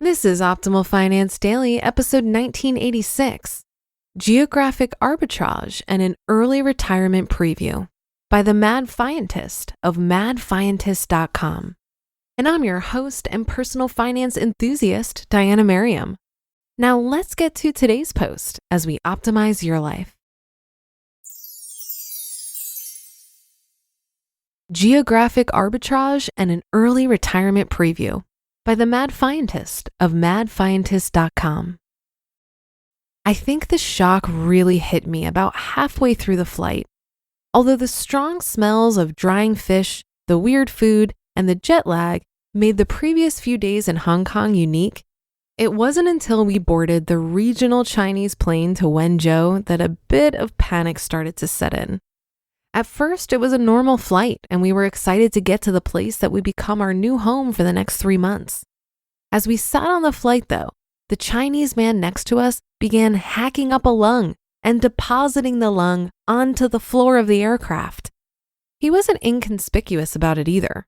This is Optimal Finance Daily, episode 1986, Geographic Arbitrage and an Early Retirement Preview by the Mad Fientist of madfientist.com. And I'm your host and personal finance enthusiast, Diana Merriam. Now let's get to today's post as we optimize your life. Geographic Arbitrage and an Early Retirement Preview by the Mad Fientist of madfientist.com. I think the shock really hit me about halfway through the flight. Although the strong smells of drying fish, the weird food, and the jet lag made the previous few days in Hong Kong unique, it wasn't until we boarded the regional Chinese plane to Wenzhou that a bit of panic started to set in. At first, it was a normal flight, and we were excited to get to the place that would become our new home for the next 3 months. As we sat on the flight, though, the Chinese man next to us began hacking up a lung and depositing the lung onto the floor of the aircraft. He wasn't inconspicuous about it either.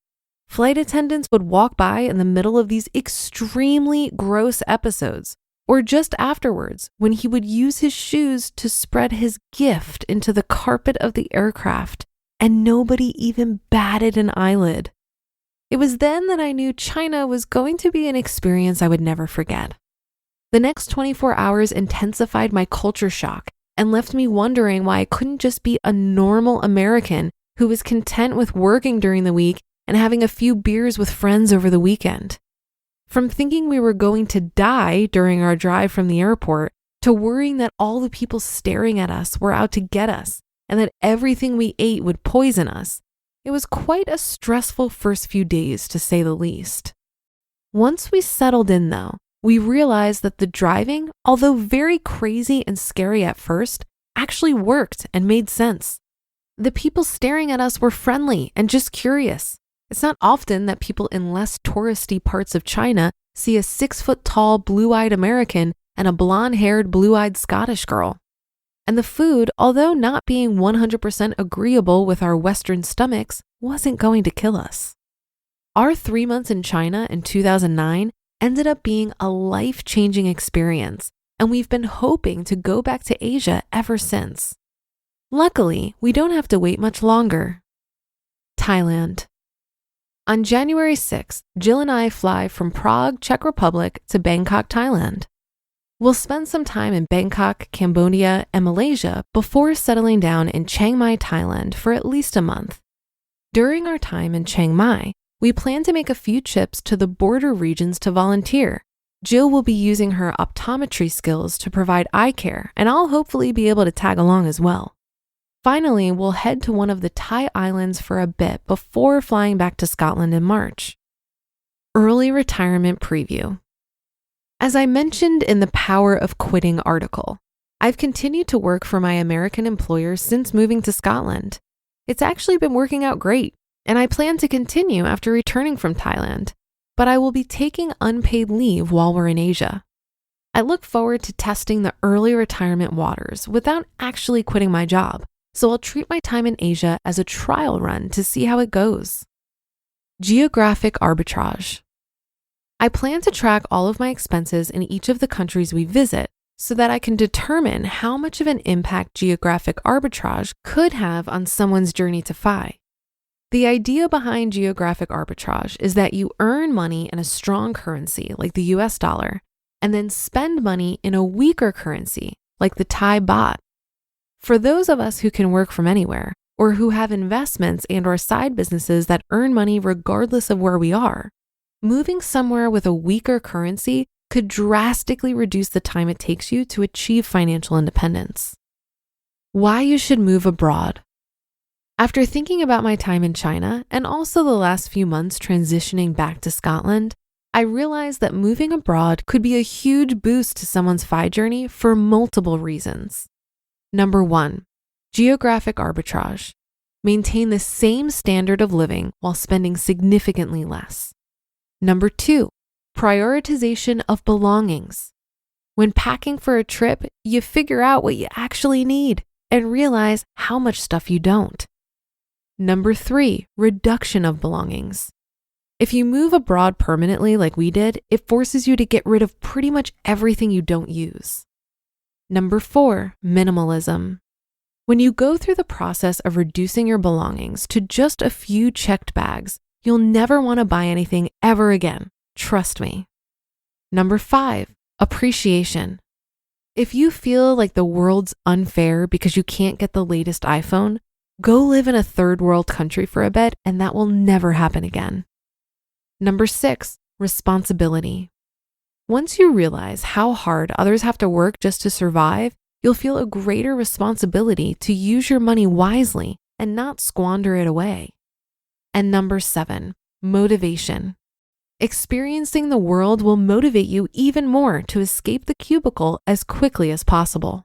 Flight attendants would walk by in the middle of these extremely gross episodes, or just afterwards when he would use his shoes to spread his gift into the carpet of the aircraft, and nobody even batted an eyelid. It was then that I knew China was going to be an experience I would never forget. The next 24 hours intensified my culture shock and left me wondering why I couldn't just be a normal American who was content with working during the week and having a few beers with friends over the weekend. From thinking we were going to die during our drive from the airport to worrying that all the people staring at us were out to get us and that everything we ate would poison us, it was quite a stressful first few days, to say the least. Once we settled in, though, we realized that the driving, although very crazy and scary at first, actually worked and made sense. The people staring at us were friendly and just curious. It's not often that people in less touristy parts of China see a 6-foot-tall, blue-eyed American and a blonde-haired, blue-eyed Scottish girl. And the food, although not being 100% agreeable with our Western stomachs, wasn't going to kill us. Our 3 months in China in 2009 ended up being a life-changing experience, and we've been hoping to go back to Asia ever since. Luckily, we don't have to wait much longer. Thailand. On January 6th, Jill and I fly from Prague, Czech Republic to Bangkok, Thailand. We'll spend some time in Bangkok, Cambodia, and Malaysia before settling down in Chiang Mai, Thailand for at least a month. During our time in Chiang Mai, we plan to make a few trips to the border regions to volunteer. Jill will be using her optometry skills to provide eye care, and I'll hopefully be able to tag along as well. Finally, we'll head to one of the Thai islands for a bit before flying back to Scotland in March. Early Retirement Preview. As I mentioned in the Power of Quitting article, I've continued to work for my American employer since moving to Scotland. It's actually been working out great, and I plan to continue after returning from Thailand, but I will be taking unpaid leave while we're in Asia. I look forward to testing the early retirement waters without actually quitting my job. So I'll treat my time in Asia as a trial run to see how it goes. Geographic Arbitrage. I plan to track all of my expenses in each of the countries we visit so that I can determine how much of an impact geographic arbitrage could have on someone's journey to FI. The idea behind geographic arbitrage is that you earn money in a strong currency like the US dollar and then spend money in a weaker currency like the Thai baht. For those of us who can work from anywhere, or who have investments and/or side businesses that earn money regardless of where we are, moving somewhere with a weaker currency could drastically reduce the time it takes you to achieve financial independence. Why you should move abroad. After thinking about my time in China and also the last few months transitioning back to Scotland, I realized that moving abroad could be a huge boost to someone's FI journey for multiple reasons. Number 1, geographic arbitrage. Maintain the same standard of living while spending significantly less. Number 2, prioritization of belongings. When packing for a trip, you figure out what you actually need and realize how much stuff you don't. Number 3, reduction of belongings. If you move abroad permanently like we did, it forces you to get rid of pretty much everything you don't use. Number 4, minimalism. When you go through the process of reducing your belongings to just a few checked bags, you'll never want to buy anything ever again. Trust me. Number 5, appreciation. If you feel like the world's unfair because you can't get the latest iPhone, go live in a third world country for a bit and that will never happen again. Number 6, responsibility. Once you realize how hard others have to work just to survive, you'll feel a greater responsibility to use your money wisely and not squander it away. And number 7, motivation. Experiencing the world will motivate you even more to escape the cubicle as quickly as possible.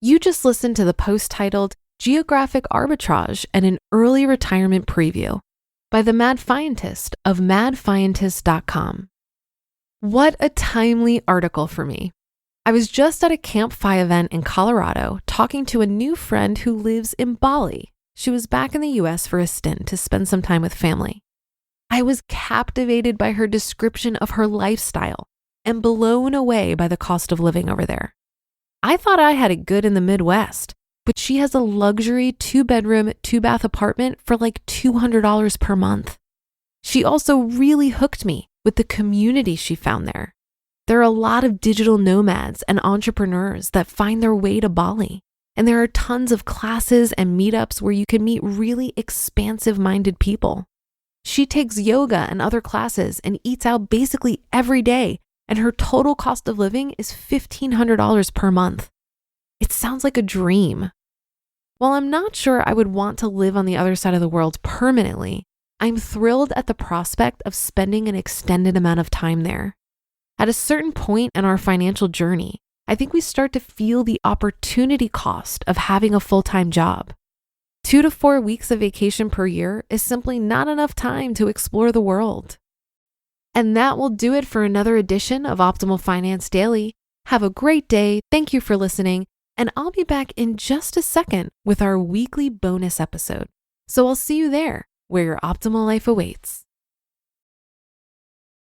You just listened to the post titled Geographic Arbitrage and an Early Retirement Preview by the Mad Fientist of madfientist.com. What a timely article for me. I was just at a Camp Fi event in Colorado talking to a new friend who lives in Bali. She was back in the US for a stint to spend some time with family. I was captivated by her description of her lifestyle and blown away by the cost of living over there. I thought I had it good in the Midwest, but she has a luxury 2-bedroom, 2-bath apartment for like $200 per month. She also really hooked me with the community she found there. There are a lot of digital nomads and entrepreneurs that find their way to Bali, and there are tons of classes and meetups where you can meet really expansive-minded people. She takes yoga and other classes and eats out basically every day, and her total cost of living is $1,500 per month. It sounds like a dream. While I'm not sure I would want to live on the other side of the world permanently, I'm thrilled at the prospect of spending an extended amount of time there. At a certain point in our financial journey, I think we start to feel the opportunity cost of having a full-time job. 2 to 4 weeks of vacation per year is simply not enough time to explore the world. And that will do it for another edition of Optimal Finance Daily. Have a great day. Thank you for listening. And I'll be back in just a second with our weekly bonus episode. So I'll see you there, where your optimal life awaits.